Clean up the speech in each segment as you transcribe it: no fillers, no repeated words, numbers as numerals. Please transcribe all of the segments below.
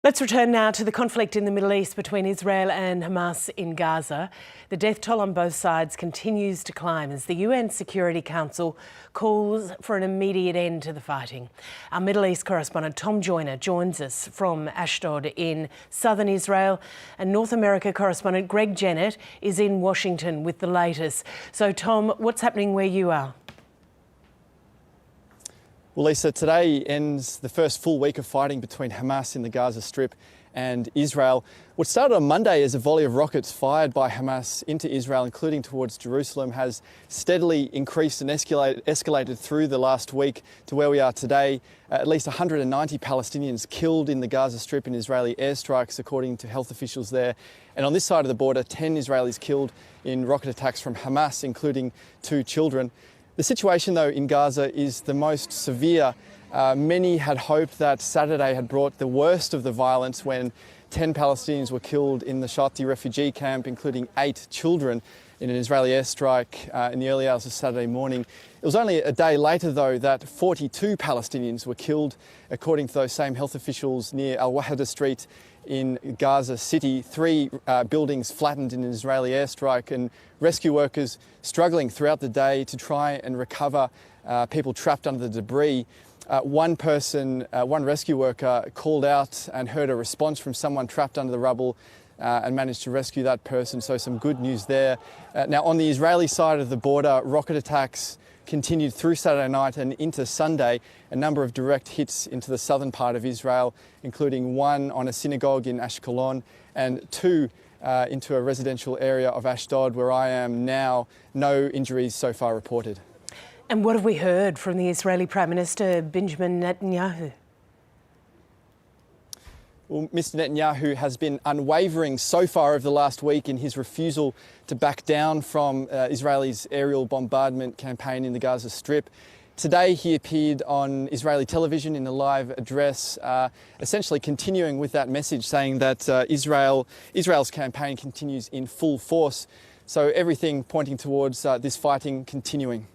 Let's return now to the conflict in the Middle East between Israel and Hamas in Gaza. The death toll on both sides continues to climb as the UN Security Council calls for an immediate end to the fighting. Our Middle East correspondent Tom Joyner joins us from Ashdod in southern Israel, and North America correspondent Greg Jennett is in Washington with the latest. So Tom, what's happening where you are? Well, Lisa, today ends the first full week of fighting between Hamas in the Gaza Strip and Israel. What started on Monday as a volley of rockets fired by Hamas into Israel, including towards Jerusalem, has steadily increased and escalated through the last week to where we are today. At least 190 Palestinians killed in the Gaza Strip in Israeli airstrikes, according to health officials there. And on this side of the border, 10 Israelis killed in rocket attacks from Hamas, including 2 children. The situation, though, in Gaza is the most severe. Many had hoped that Saturday had brought the worst of the violence when 10 Palestinians were killed in the Shati refugee camp, including 8 children, in an Israeli airstrike in the early hours of Saturday morning. It was only a day later, though, that 42 Palestinians were killed, according to those same health officials, near Al-Wahda Street in Gaza City. 3 buildings flattened in an Israeli airstrike, and rescue workers struggling throughout the day to try and recover people trapped under the debris. One rescue worker called out and heard a response from someone trapped under the rubble and managed to rescue that person, so some good news there. Now, on the Israeli side of the border, rocket attacks continued through Saturday night and into Sunday. A number of direct hits into the southern part of Israel, including 1 on a synagogue in Ashkelon and 2 into a residential area of Ashdod, where I am now. No injuries so far reported. And what have we heard from the Israeli Prime Minister Benjamin Netanyahu? Well, Mr. Netanyahu has been unwavering so far over the last week in his refusal to back down from Israel's aerial bombardment campaign in the Gaza Strip. Today he appeared on Israeli television in a live address, essentially continuing with that message, saying that Israel's campaign continues in full force. So everything pointing towards this fighting continuing.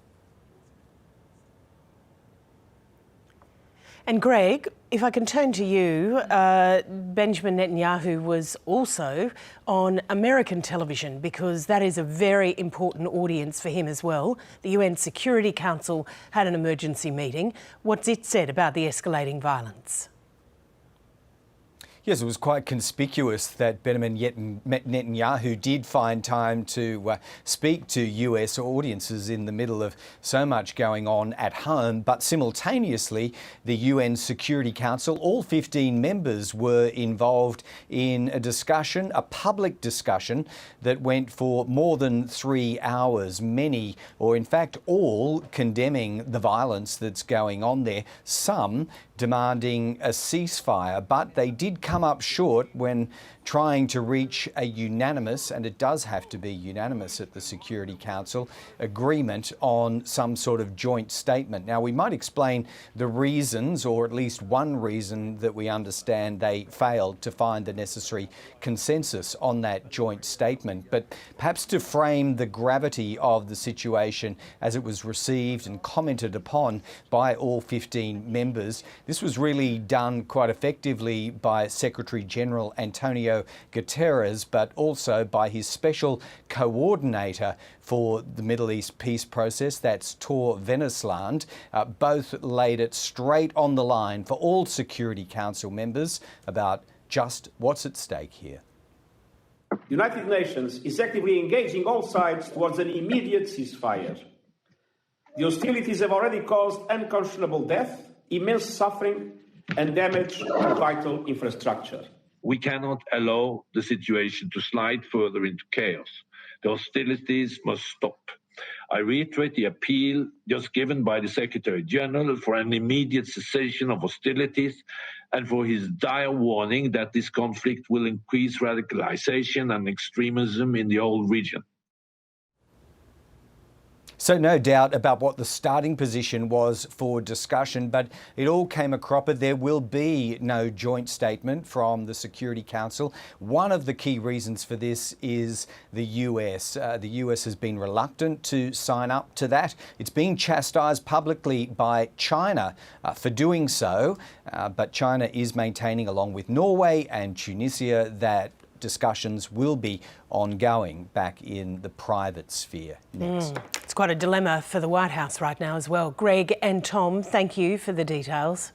And Greg, if I can turn to you, Benjamin Netanyahu was also on American television because that is a very important audience for him as well. The UN Security Council had an emergency meeting. What's it said about the escalating violence? Yes, it was quite conspicuous that Benjamin Netanyahu did find time to speak to US audiences in the middle of so much going on at home, but simultaneously the UN Security Council, all 15 members were involved in a discussion, a public discussion that went for more than 3 hours. Many, or in fact all, condemning the violence that's going on there, some demanding a ceasefire, but they did come up short when trying to reach a unanimous, and it does have to be unanimous at the Security Council, agreement on some sort of joint statement. Now, we might explain the reasons, or at least one reason that we understand they failed to find the necessary consensus on that joint statement. But perhaps to frame the gravity of the situation as it was received and commented upon by all 15 members, this was really done quite effectively by Secretary General Antonio Guterres, but also by his special coordinator for the Middle East peace process, that's Tor Vennesland. Both laid it straight on the line for all Security Council members about just what's at stake here. The United Nations is actively engaging all sides towards an immediate ceasefire. The hostilities have already caused unconscionable death, immense suffering, and damage to vital infrastructure. We cannot allow the situation to slide further into chaos. The hostilities must stop. I reiterate the appeal just given by the Secretary General for an immediate cessation of hostilities and for his dire warning that this conflict will increase radicalization and extremism in the whole region. So no doubt about what the starting position was for discussion, but it all came a cropper. There will be no joint statement from the Security Council. One of the key reasons for this is the US. The US has been reluctant to sign up to that. It's being chastised publicly by China for doing so, but China is maintaining, along with Norway and Tunisia, that discussions will be ongoing back in the private sphere next. It's quite a dilemma for the White House right now as well. Greg and Tom, thank you for the details.